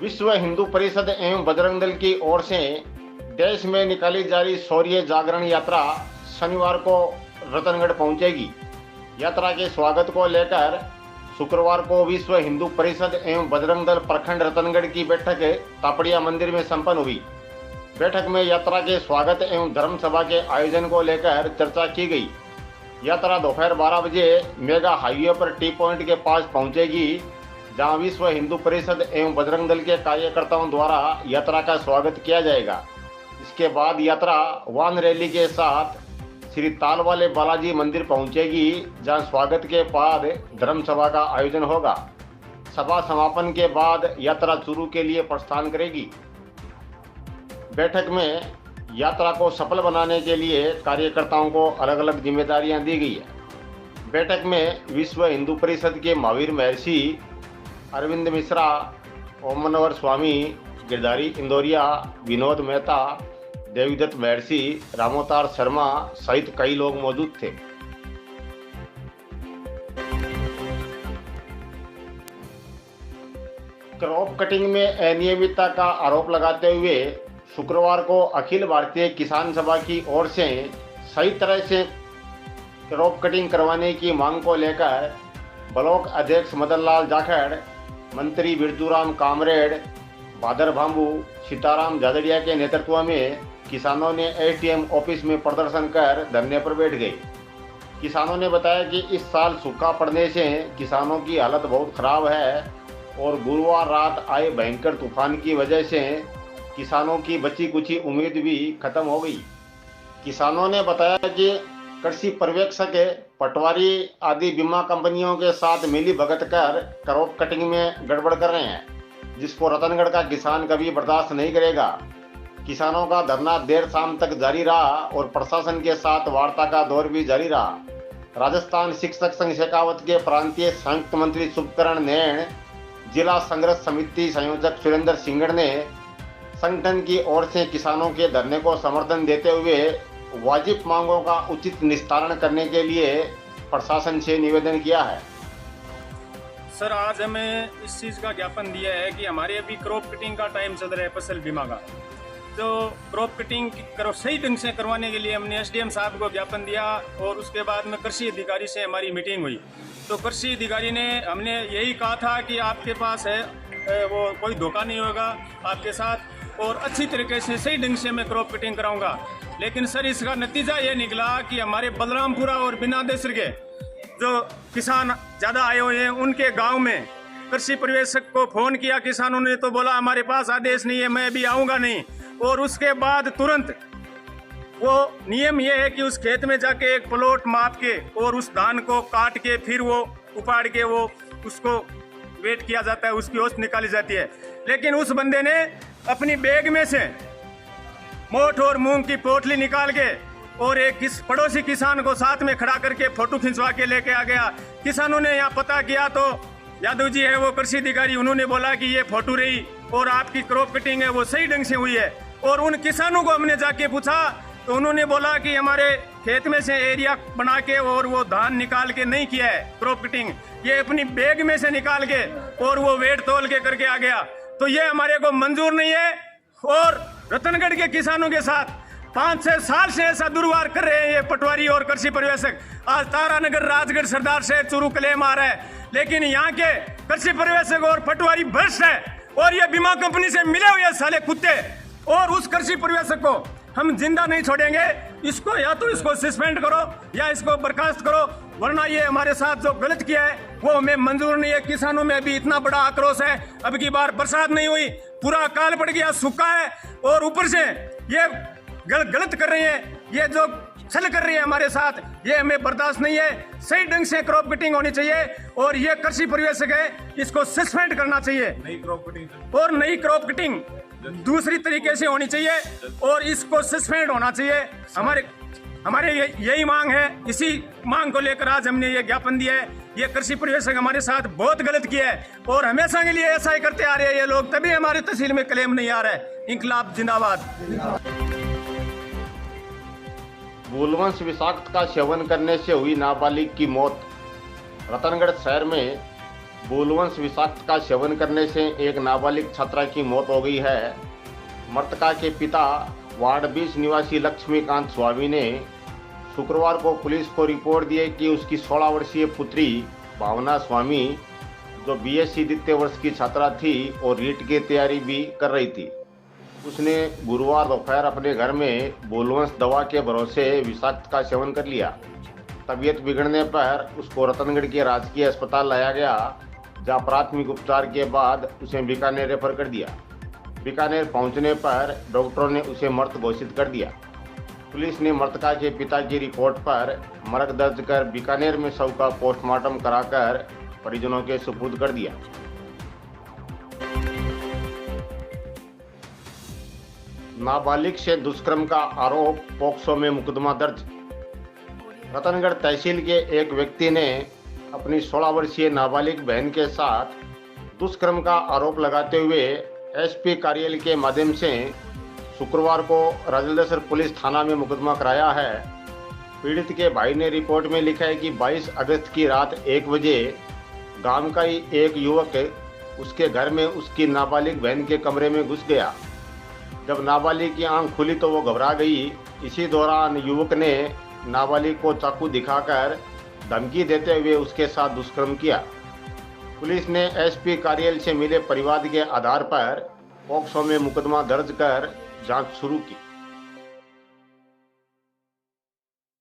विश्व हिंदू परिषद एवं बजरंग दल की ओर से देश में निकाली जा रही शौर्य जागरण यात्रा शनिवार को रतनगढ़ पहुंचेगी। यात्रा के स्वागत को लेकर शुक्रवार को विश्व हिंदू परिषद एवं बजरंग दल प्रखंड रतनगढ़ की बैठक तापड़िया मंदिर में संपन्न हुई। बैठक में यात्रा के स्वागत एवं धर्म सभा के आयोजन को लेकर चर्चा की गई। यात्रा दोपहर 12 बजे मेगा हाईवे पर टी पॉइंट के पास पहुंचेगी, जहां विश्व हिंदू परिषद एवं बजरंग दल के कार्यकर्ताओं द्वारा यात्रा का स्वागत किया जाएगा। इसके बाद यात्रा वाहन रैली के साथ श्री ताल वाले बालाजी मंदिर पहुंचेगी, जहां स्वागत के बाद धर्म सभा का आयोजन होगा। सभा समापन के बाद यात्रा चूरू के लिए प्रस्थान करेगी। बैठक में यात्रा को सफल बनाने के लिए कार्यकर्ताओं को अलग अलग जिम्मेदारियां दी गई है। बैठक में विश्व हिंदू परिषद के महावीर महर्षि अरविंद मिश्रा, ओम मनोहर स्वामी, गिरधारी इंदौरिया, विनोद मेहता, देवदत्त महर्षि, रामोतार शर्मा सहित कई लोग मौजूद थे। क्रॉप कटिंग में अनियमितता का आरोप लगाते हुए शुक्रवार को अखिल भारतीय किसान सभा की ओर से सही तरह से क्रॉप कटिंग करवाने की मांग को लेकर ब्लॉक अध्यक्ष मदन लाल जाखड़, मंत्री बिरजूराम कामरेड, भादर भांबू, सीताराम जादड़िया के नेतृत्व में किसानों ने एसडीएम ऑफिस में प्रदर्शन कर धरने पर बैठ गए। किसानों ने बताया कि इस साल सूखा पड़ने से किसानों की हालत बहुत खराब है और गुरुवार रात आए भयंकर तूफान की वजह से किसानों की बची कुची उम्मीद भी खत्म हो गई। किसानों ने बताया कि कृषि पर्यवेक्षक, पटवारी आदि बीमा कंपनियों के साथ मिली भगत कर क्रॉप कटिंग में गड़बड़ कर रहे हैं, जिसको रतनगढ़ का किसान कभी बर्दाश्त नहीं करेगा। किसानों का धरना देर शाम तक जारी रहा और प्रशासन के साथ वार्ता का दौर भी जारी रहा। राजस्थान शिक्षक संघ शेखावत के प्रांतीय संयुक्त मंत्री शुभकरण नैन, जिला संघर्ष समिति संयोजक सुरेंद्र सिंगड़ ने संगठन की ओर से किसानों के धरने को समर्थन देते हुए वाजिब मांगों का उचित निस्तारण करने के लिए प्रशासन से निवेदन किया है। सर, आज हमें इस चीज़ का ज्ञापन दिया है कि हमारे अभी क्रॉप कटिंग का टाइम चल रहा है फसल बीमा का, तो क्रॉप कटिंग सही ढंग से करवाने के लिए हमने एसडीएम साहब को ज्ञापन दिया और उसके बाद में कृषि अधिकारी से हमारी मीटिंग हुई। तो कृषि अधिकारी ने हमने यही कहा था कि आपके पास है वो कोई धोखा नहीं होगा आपके साथ और अच्छी तरीके से सही ढंग से मैं क्रॉप कटिंग कराऊंगा। लेकिन सर, इसका नतीजा ये निकला कि हमारे बलरामपुरा और बिना देसर के जो किसान ज़्यादा आए हुए हैं उनके गांव में कृषि पर्यवेक्षक को फ़ोन किया किसानों ने, तो बोला हमारे पास आदेश नहीं है, मैं अभी आऊँगा नहीं। और उसके बाद तुरंत वो नियम ये है कि उस खेत में जाके एक प्लॉट माप के और उस धान को काट के फिर वो उपाड़ के वो उसको वेट किया जाता है, उसकी औसत निकाली जाती है। लेकिन उस बंदे ने अपनी बैग में से मोठ और मूंग की पोटली निकाल के और एक पड़ोसी किसान को साथ में खड़ा करके फोटो खिंचवा के लेके आ गया। किसानों ने यहाँ पता किया तो यादव जी है वो कृषि अधिकारी, उन्होंने बोला कि ये फोटो रही और आपकी क्रॉप कटिंग है वो सही ढंग से हुई है। और उन किसानों को हमने जाके पूछा तो उन्होंने बोला कि हमारे खेत में से एरिया बना के और वो धान निकाल के नहीं किया है क्रॉप कटिंग, ये अपनी बैग में से निकाल के और वो वेट तोल के करके आ गया। तो ये हमारे को मंजूर नहीं है और रतनगढ़ के किसानों के साथ 5-6 साल से ऐसा दुर्व्यवहार कर रहे हैं ये पटवारी और कृषि पर्यवेक्षक। आज तारानगर, राजगढ़, सरदार शहर, चूरू क्लेम आ रहा है, लेकिन यहाँ के कृषि पर्यवेक्षक और पटवारी भ्रष्ट है और ये बीमा कंपनी से मिले हुए साले कुत्ते। और उस कृषि पर्यवेक्षक को हम जिंदा नहीं छोड़ेंगे, इसको या तो इसको सस्पेंड करो या इसको बर्खास्त करो, वरना ये हमारे साथ जो गलत किया है वो हमें मंजूर नहीं है। किसानों में अभी इतना बड़ा आक्रोश है, अब की बार बरसात नहीं हुई, पूरा अकाल पड़ गया, सूखा है और ऊपर से ये गलत कर रहे हैं, ये जो छल कर रही है हमारे साथ, ये हमें बर्दाश्त नहीं है। सही ढंग से क्रॉप कटिंग होनी चाहिए और ये कृषि पर्यवेक्षक है, इसको सस्पेंड करना चाहिए। नई क्रॉप कटिंग दूसरी तरीके से होनी चाहिए और इसको सस्पेंड होना चाहिए। हमारे यही मांग है, इसी मांग को लेकर आज हमने ये ज्ञापन दिया है। ये कृषि पर्यवेक्षक हमारे साथ बहुत गलत किया है और हमेशा के लिए ऐसा ही करते आ रहे हैं ये लोग, तभी हमारी तहसील में क्लेम नहीं आ रहा है। इंकलाब जिंदाबाद। बोलवंश विषाक्त का सेवन करने से हुई नाबालिग की मौत। रतनगढ़ शहर में बोलवंश विषाक्त का सेवन करने से एक नाबालिग छात्रा की मौत हो गई है। मृतका के पिता वार्ड 20 निवासी लक्ष्मीकांत स्वामी ने शुक्रवार को पुलिस को रिपोर्ट दी कि उसकी 16 वर्षीय पुत्री भावना स्वामी, जो बीएससी द्वितीय वर्ष की छात्रा थी और रीट की तैयारी भी कर रही थी, उसने गुरुवार दोपहर अपने घर में बोलवंश दवा के भरोसे विषाक्त का सेवन कर लिया। तबीयत बिगड़ने पर उसको रतनगढ़ के राजकीय अस्पताल लाया गया, जहां प्राथमिक उपचार के बाद उसे बीकानेर रेफर कर दिया। बीकानेर पहुंचने पर डॉक्टरों ने उसे मृत घोषित कर दिया। पुलिस ने मृतका के पिता की रिपोर्ट पर मरक दर्ज कर बीकानेर में शव का पोस्टमार्टम कराकर परिजनों के सुपुर्द कर दिया। नाबालिग से दुष्कर्म का आरोप, पोक्सो में मुकदमा दर्ज। रतनगढ़ तहसील के एक व्यक्ति ने अपनी 16 वर्षीय नाबालिग बहन के साथ दुष्कर्म का आरोप लगाते हुए एसपी कार्यालय के माध्यम से शुक्रवार को राजलदेसर पुलिस थाना में मुकदमा कराया है। पीड़ित के भाई ने रिपोर्ट में लिखा है कि 22 अगस्त की रात 1 बजे गांव का ही एक युवक उसके घर में उसकी नाबालिग बहन के कमरे में घुस गया। जब नाबालिग की आंख खुली तो वो घबरा गई। इसी दौरान युवक ने नाबालिग को चाकू दिखाकर धमकी देते हुए उसके साथ दुष्कर्म किया। पुलिस ने एसपी कार्यालय से मिले परिवाद के आधार पर पोक्सो में मुकदमा दर्ज कर जांच शुरू की।